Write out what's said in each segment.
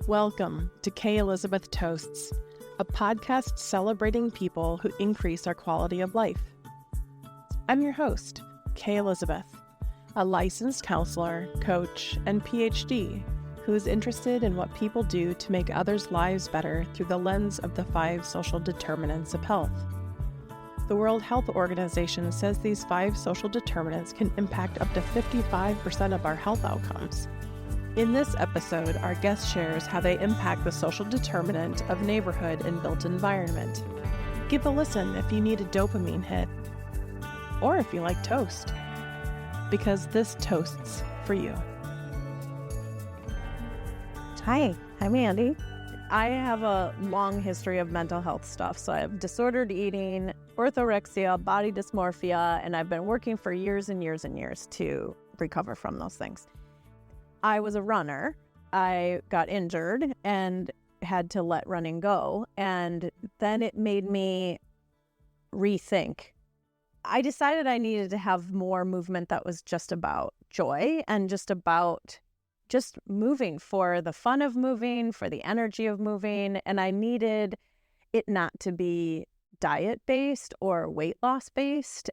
Welcome to K. Elizabeth Toasts, a podcast celebrating people who increase our quality of life. I'm your host, K. Elizabeth, a licensed counselor, coach, and PhD who is interested in what people do to make others' lives better through the lens of the 5 social determinants of health. The World Health Organization says these 5 social determinants can impact up to 55% of our health outcomes. In this episode, our guest shares how they impact the social determinant of neighborhood and built environment. Give a listen if you need a dopamine hit, or if you like toast, because this toasts for you. Hi, I'm Andi. I have a long history of mental health stuff. So I have disordered eating, orthorexia, body dysmorphia, and I've been working for years and years and years to recover from those things. I was a runner. I got injured and had to let running go. And then it made me rethink. I decided I needed to have more movement that was just about joy and just about just moving for the fun of moving, for the energy of moving. And I needed it not to be diet-based or weight loss-based.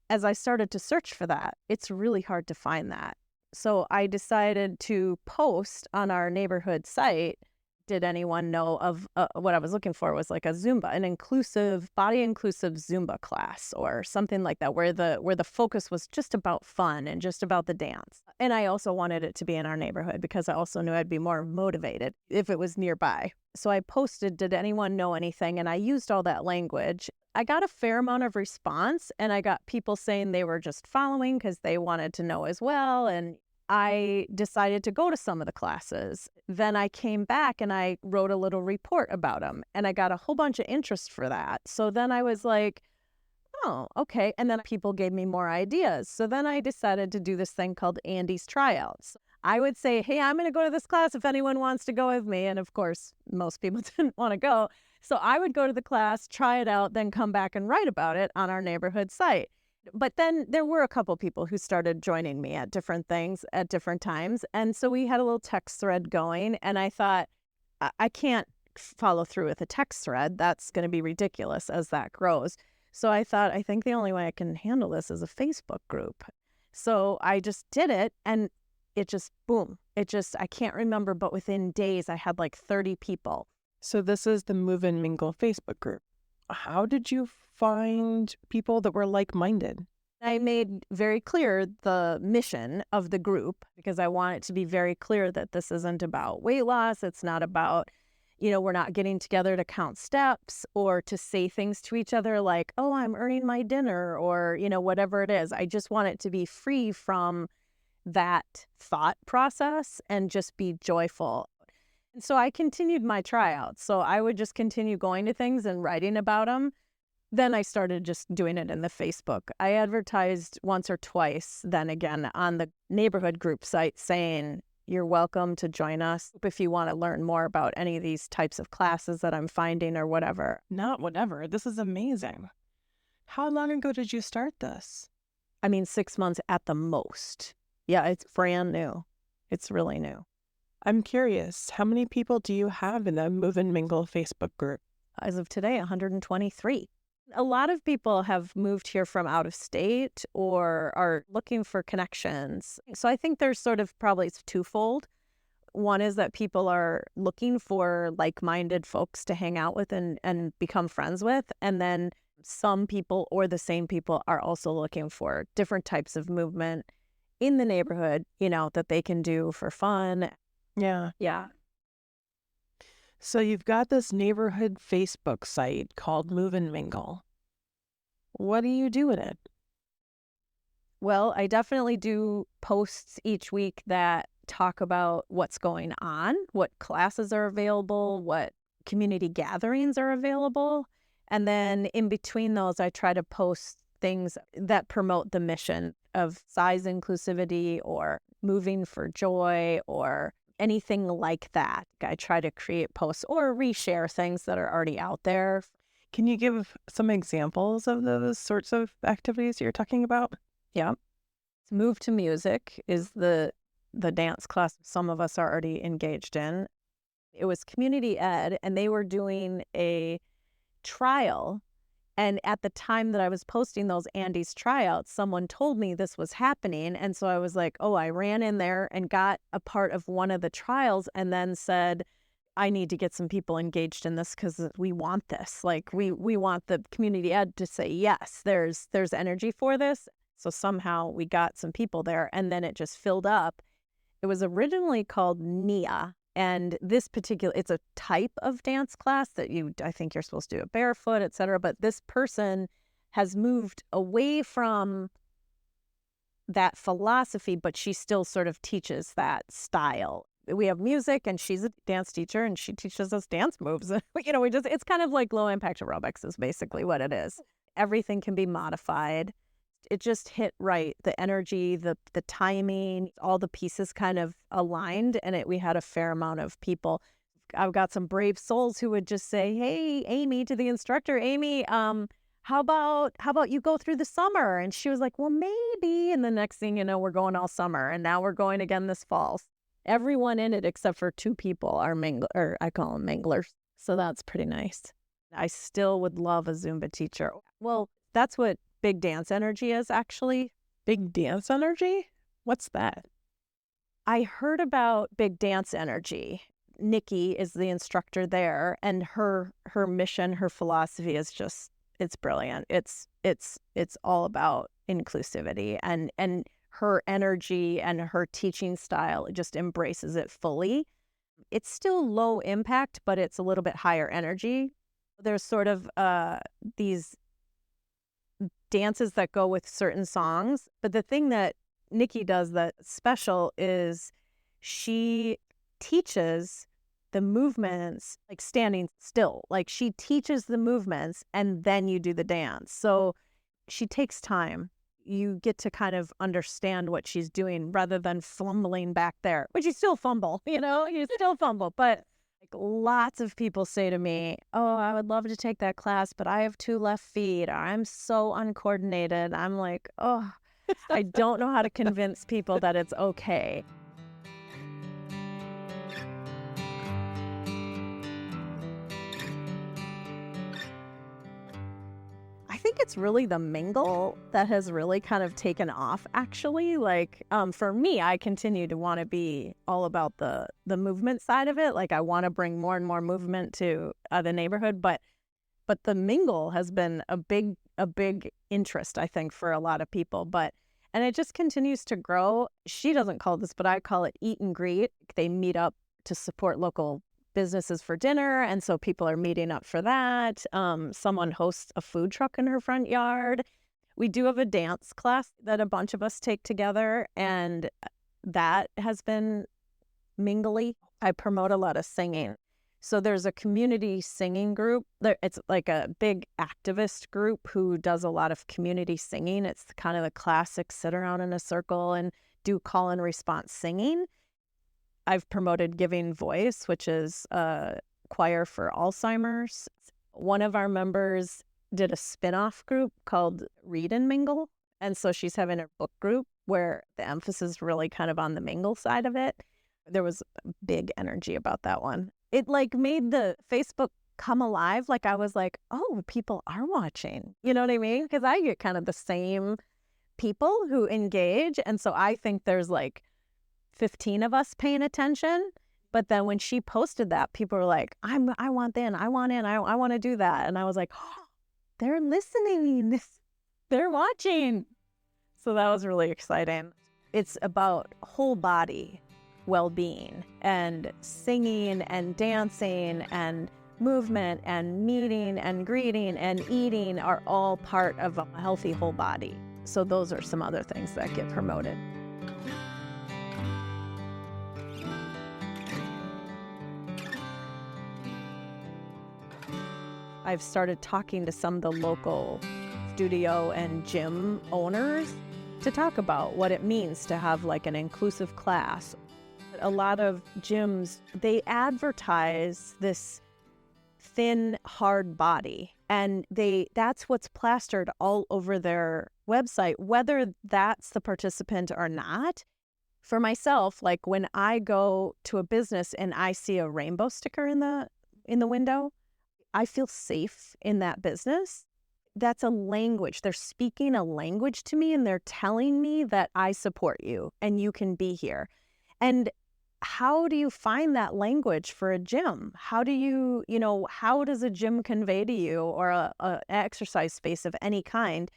As I started to search for that, it's really hard to find that. So I decided to post on our neighborhood site. Did anyone know of what I was looking for was like a Zumba, an inclusive, body-inclusive Zumba class or something like that, where the focus was just about fun and just about the dance. And I also wanted it to be in our neighborhood because I also knew I'd be more motivated if it was nearby. So I posted, did anyone know anything? And I used all that language. I got a fair amount of response, and I got people saying they were just following because they wanted to know as well. And I decided to go to some of the classes. Then I came back and I wrote a little report about them, and I got a whole bunch of interest for that. So then I was like, oh, okay. And then people gave me more ideas. So then I decided to do this thing called Andi's Tryouts. I would say, hey, I'm going to go to this class if anyone wants to go with me. And of course, most people didn't want to go. So I would go to the class, try it out, then come back and write about it on our neighborhood site. But then there were a couple people who started joining me at different things at different times. And so we had a little text thread going. And I thought, I can't follow through with a text thread. That's going to be ridiculous as that grows. So I thought, I think the only way I can handle this is a Facebook group. So I just did it, and it just, boom. I can't remember, but within days, I had like 30 people. So this is the Move and Mingle Facebook group. How did you find people that were like-minded? I made very clear the mission of the group because I want it to be very clear that this isn't about weight loss. It's not about, we're not getting together to count steps or to say things to each other like, oh, I'm earning my dinner or, whatever it is. I just want it to be free from that thought process and just be joyful. And so I continued my tryouts. So I would just continue going to things and writing about them. Then I started just doing it in the Facebook. I advertised once or twice, then again on the neighborhood group site saying, you're welcome to join us if you want to learn more about any of these types of classes that I'm finding or whatever. Not whatever. This is amazing. How long ago did you start this? 6 months at the most. Yeah, it's brand new. It's really new. I'm curious, how many people do you have in the Move and Mingle Facebook group? As of today, 123. A lot of people have moved here from out of state or are looking for connections. So I think there's sort of probably it's twofold. One is that people are looking for like-minded folks to hang out with and become friends with. And then some people or the same people are also looking for different types of movement in the neighborhood, that they can do for fun. Yeah. Yeah. So you've got this neighborhood Facebook site called Move and Mingle. What do you do in it? Well, I definitely do posts each week that talk about what's going on, what classes are available, what community gatherings are available. And then in between those, I try to post things that promote the mission of size inclusivity or moving for joy or anything like that. I try to create posts or reshare things that are already out there. Can you give some examples of those sorts of activities you're talking about? Yeah. Move to Music is the dance class some of us are already engaged in. It was community ed, and they were doing a trial. And at the time that I was posting those Andi's tryouts, someone told me this was happening. And so I was like, oh, I ran in there and got a part of one of the trials and then said, I need to get some people engaged in this because we want this. Like we want the community ed to say, yes, there's energy for this. So somehow we got some people there and then it just filled up. It was originally called Nia. And this particular, it's a type of dance class that I think you're supposed to do it barefoot, et cetera. But this person has moved away from that philosophy, but she still sort of teaches that style. We have music and she's a dance teacher and she teaches us dance moves. It's kind of like low impact aerobics is basically what it is. Everything can be modified. It just hit right. The energy, the timing, all the pieces kind of aligned, and we had a fair amount of people. I've got some brave souls who would just say, "Hey, Amy," to the instructor, "Amy, how about you go through the summer?" And she was like, "Well, maybe." And the next thing you know, we're going all summer, and now we're going again this fall. Everyone in it except for 2 people are I call them minglers. So that's pretty nice. I still would love a Zumba teacher. Well, that's what Big Dance Energy is actually. Big Dance Energy? What's that? I heard about Big Dance Energy. Nikki is the instructor there, and her mission, her philosophy is just, it's brilliant. It's all about inclusivity, and her energy and her teaching style just embraces it fully. It's still low impact, but it's a little bit higher energy. There's sort of these dances that go with certain songs. But the thing that Nikki does that's special is she teaches the movements like standing still. Like she teaches the movements and then you do the dance. So she takes time. You get to kind of understand what she's doing rather than fumbling back there, which you still fumble, you still fumble. But like lots of people say to me, "Oh, I would love to take that class, but I have 2 left feet. Or I'm so uncoordinated." I'm like, oh, I don't know how to convince people that it's okay. I think it's really the Mingle that has really kind of taken off, actually. Like, for me, I continue to want to be all about the movement side of it. Like, I want to bring more and more movement to the neighborhood. But the Mingle has been a big interest, I think, for a lot of people. And it just continues to grow. She doesn't call this, but I call it eat and greet. They meet up to support local businesses for dinner, and so people are meeting up for that. Someone hosts a food truck in her front yard. We do have a dance class that a bunch of us take together, and that has been mingly. I promote a lot of singing. So there's a community singing group. It's like a big activist group who does a lot of community singing. It's kind of the classic sit around in a circle and do call and response singing. I've promoted Giving Voice, which is a choir for Alzheimer's. One of our members did a spin-off group called Read and Mingle. And so she's having a book group where the emphasis is really kind of on the mingle side of it. There was big energy about that one. It like made the Facebook come alive. Like I was like, oh, people are watching. You know what I mean? Because I get kind of the same people who engage. And so I think there's like 15 of us paying attention. But then when she posted that, people were like, I want in, I want to do that. And I was like, oh, they're listening. They're watching. So that was really exciting. It's about whole body well-being, and singing and dancing and movement and meeting and greeting and eating are all part of a healthy whole body. So those are some other things that get promoted. I've started talking to some of the local studio and gym owners to talk about what it means to have like an inclusive class. A lot of gyms, they advertise this thin, hard body, and that's what's plastered all over their website, whether that's the participant or not. For myself, like when I go to a business and I see a rainbow sticker in the window, I feel safe in that business. That's a language. They're speaking a language to me and they're telling me that I support you and you can be here. And how do you find that language for a gym? How do you, how does a gym convey to you, or a exercise space of any kind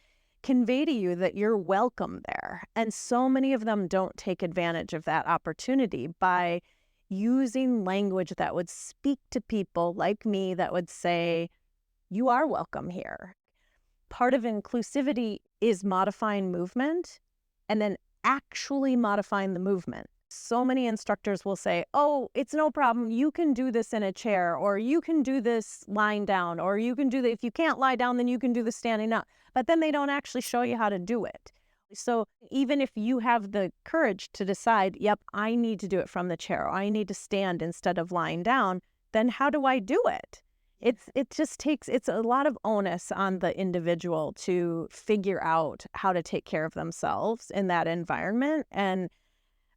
convey to you that you're welcome there? And so many of them don't take advantage of that opportunity by using language that would speak to people like me, that would say, you are welcome here. Part of inclusivity is modifying movement and then actually modifying the movement. So many instructors will say, oh, it's no problem. You can do this in a chair, or you can do this lying down, or you can do that. If you can't lie down, then you can do the standing up. But then they don't actually show you how to do it. So even if you have the courage to decide, yep, I need to do it from the chair, or I need to stand instead of lying down, then how do I do it? It's a lot of onus on the individual to figure out how to take care of themselves in that environment. And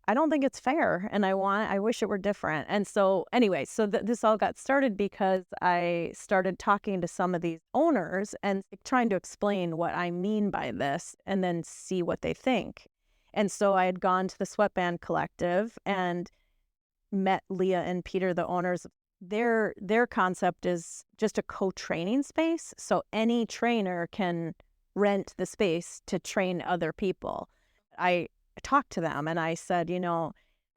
I don't think it's fair, and I wish it were different. And so anyway, this all got started because I started talking to some of these owners and trying to explain what I mean by this and then see what they think. And so I had gone to the Sweatband Collective and met Leah and Peter, the owners. Their concept is just a co-training space. So any trainer can rent the space to train other people. I talked to them and I said, I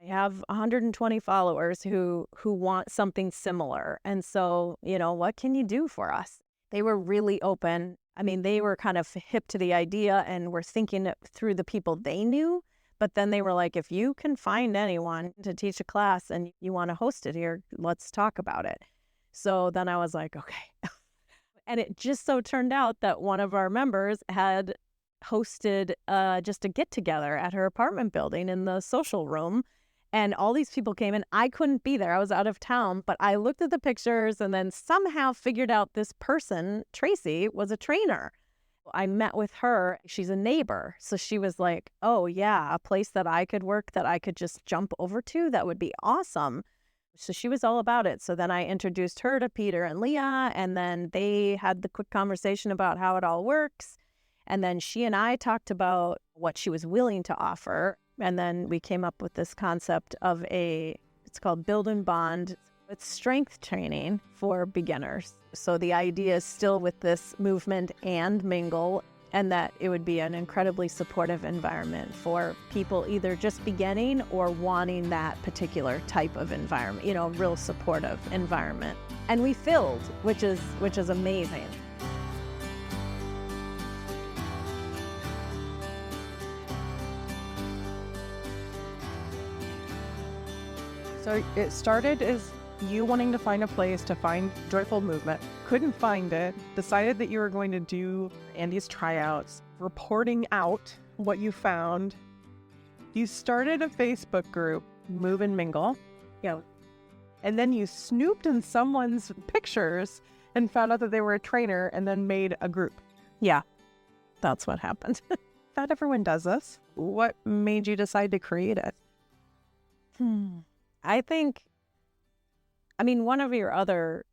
have 120 followers who want something similar. And so, what can you do for us? They were really open. I mean, they were kind of hip to the idea and were thinking it through the people they knew. But then they were like, if you can find anyone to teach a class and you want to host it here, let's talk about it. So then I was like, okay. And it just so turned out that one of our members had hosted just a get-together at her apartment building in the social room. And all these people came in. I couldn't be there. I was out of town. But I looked at the pictures and then somehow figured out this person, Tracy, was a trainer. I met with her. She's a neighbor. So she was like, oh, yeah, a place that I could work, that I could just jump over to. That would be awesome. So she was all about it. So then I introduced her to Peter and Leah, and then they had the quick conversation about how it all works. And then she and I talked about what she was willing to offer. And then we came up with this concept of it's called Build and Bond. It's strength training for beginners. So the idea is still with this movement and Mingle, and that it would be an incredibly supportive environment for people either just beginning or wanting that particular type of environment, real supportive environment. And we filled, which is amazing. So it started as you wanting to find a place to find joyful movement, couldn't find it, decided that you were going to do Andi's tryouts, reporting out what you found. You started a Facebook group, Move and Mingle. Yeah. And then you snooped in someone's pictures and found out that they were a trainer and then made a group. Yeah, that's what happened. Not everyone does this. What made you decide to create it? I think, one of your other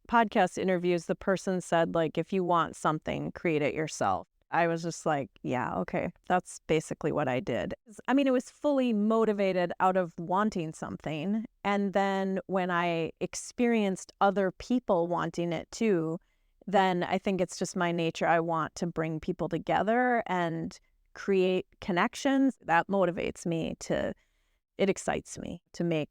podcast interviews, the person said, like, if you want something, create it yourself. I was just like, yeah, okay, that's basically what I did. It was fully motivated out of wanting something. And then when I experienced other people wanting it too, then I think it's just my nature. I want to bring people together and create connections. That motivates me it excites me to make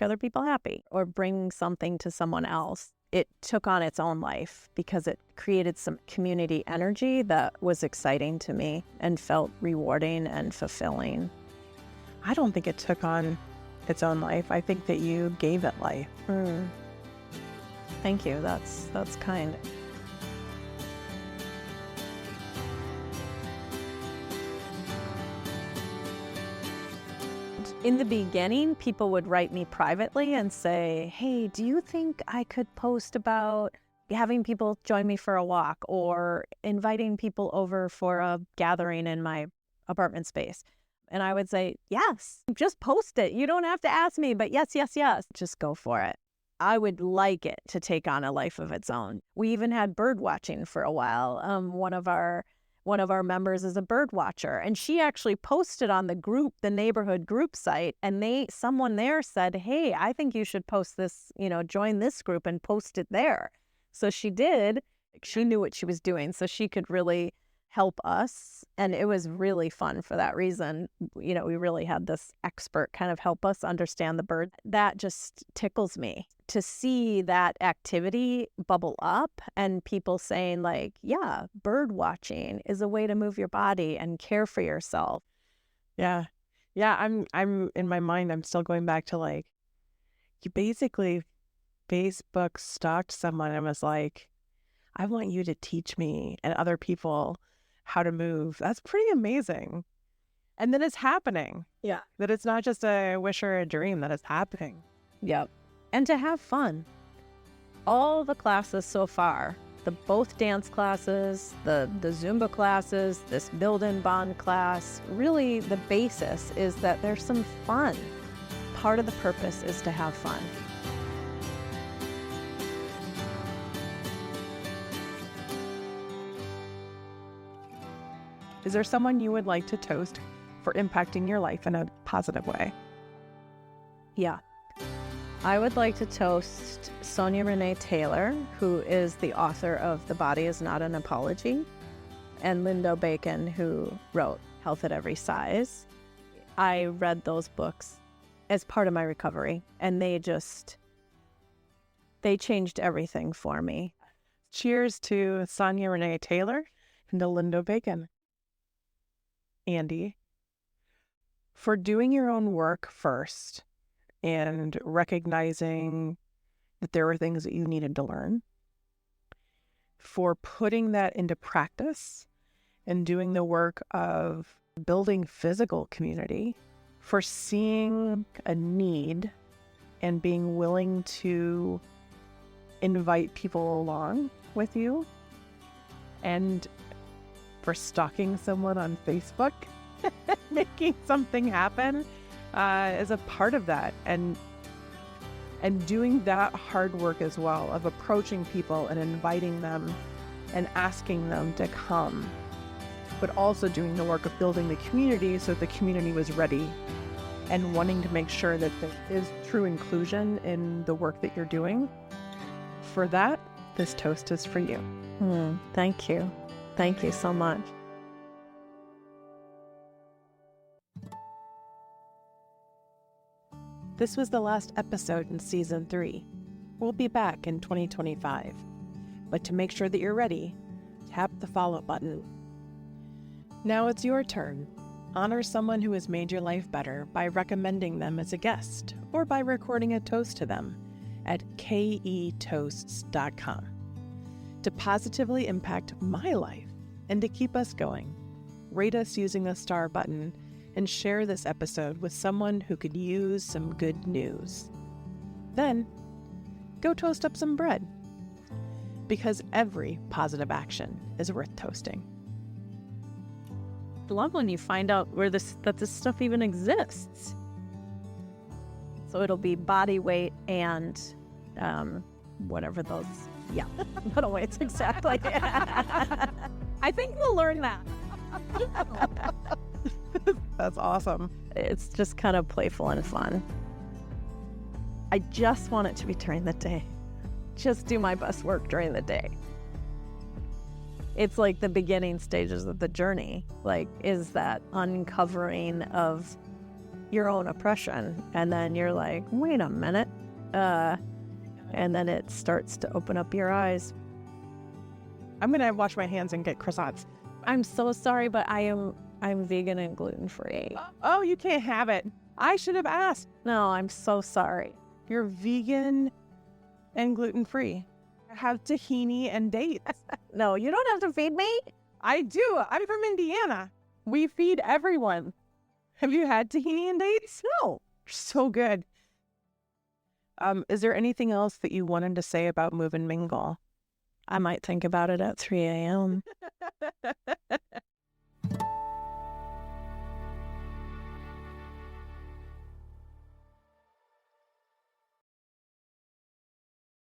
other people happy or bring something to someone else. It took on its own life because it created some community energy that was exciting to me and felt rewarding and fulfilling. I don't think it took on its own life. I think that you gave it life. Thank you. That's kind. In the beginning, people would write me privately and say, hey, do you think I could post about having people join me for a walk or inviting people over for a gathering in my apartment space? And I would say, yes, just post it. You don't have to ask me, but yes, yes, yes, just go for it. I would like it to take on a life of its own. We even had bird watching for a while. One of our members is a bird watcher, and she actually posted on the neighborhood group site, and someone there said, hey, I think you should post this, join this group and post it there. So she did. She knew what she was doing, so she could really help us. And it was really fun for that reason. We really had this expert kind of help us understand the bird. That just tickles me to see that activity bubble up and people saying like, yeah, bird watching is a way to move your body and care for yourself. Yeah. I'm in my mind, I'm still going back to like, you basically Facebook stalked someone and was like, I want you to teach me and other people how to move. That's pretty amazing. And then it's happening. Yeah. That it's not just a wish or a dream, that it's happening. Yep. And to have fun. All the classes so far, both dance classes, the Zumba classes, this build and bond class, really the basis is that there's some fun. Part of the purpose is to have fun. Is there someone you would like to toast for impacting your life in a positive way? Yeah. I would like to toast Sonya Renee Taylor, who is the author of The Body Is Not an Apology, and Lindo Bacon, who wrote Health at Every Size. I read those books as part of my recovery, and they changed everything for me. Cheers to Sonya Renee Taylor and to Lindo Bacon. Andi, for doing your own work first and recognizing that there were things that you needed to learn, for putting that into practice and doing the work of building physical community, for seeing a need and being willing to invite people along with you, and for stalking someone on Facebook, making something happen is a part of that. And doing that hard work as well of approaching people and inviting them and asking them to come, but also doing the work of building the community so the community was ready and wanting to make sure that there is true inclusion in the work that you're doing. For that, this toast is for you. Thank you. Thank you so much. This was the last episode in Season 3. We'll be back in 2025. But to make sure that you're ready, tap the follow button. Now it's your turn. Honor someone who has made your life better by recommending them as a guest or by recording a toast to them at ketoasts.com. To positively impact my life and to keep us going, rate us using the star button and share this episode with someone who could use some good news. Then, go toast up some bread, because every positive action is worth toasting. I love when you find out that this stuff even exists. So it'll be body weight and whatever those, yeah, little weights exactly. I think we'll learn that. That's awesome. It's just kind of playful and fun. I just want it to be during the day. Just do my best work during the day. It's like the beginning stages of the journey, is that uncovering of your own oppression. And then you're like, wait a minute. And then it starts to open up your eyes. I'm going to wash my hands and get croissants. I'm so sorry, but I'm vegan and gluten-free. Oh, you can't have it. I should have asked. No, I'm so sorry. You're vegan and gluten-free. I have tahini and dates. No, you don't have to feed me. I do. I'm from Indiana. We feed everyone. Have you had tahini and dates? No. So good. Is there anything else that you wanted to say about Move and Mingle? I might think about it at 3 a.m.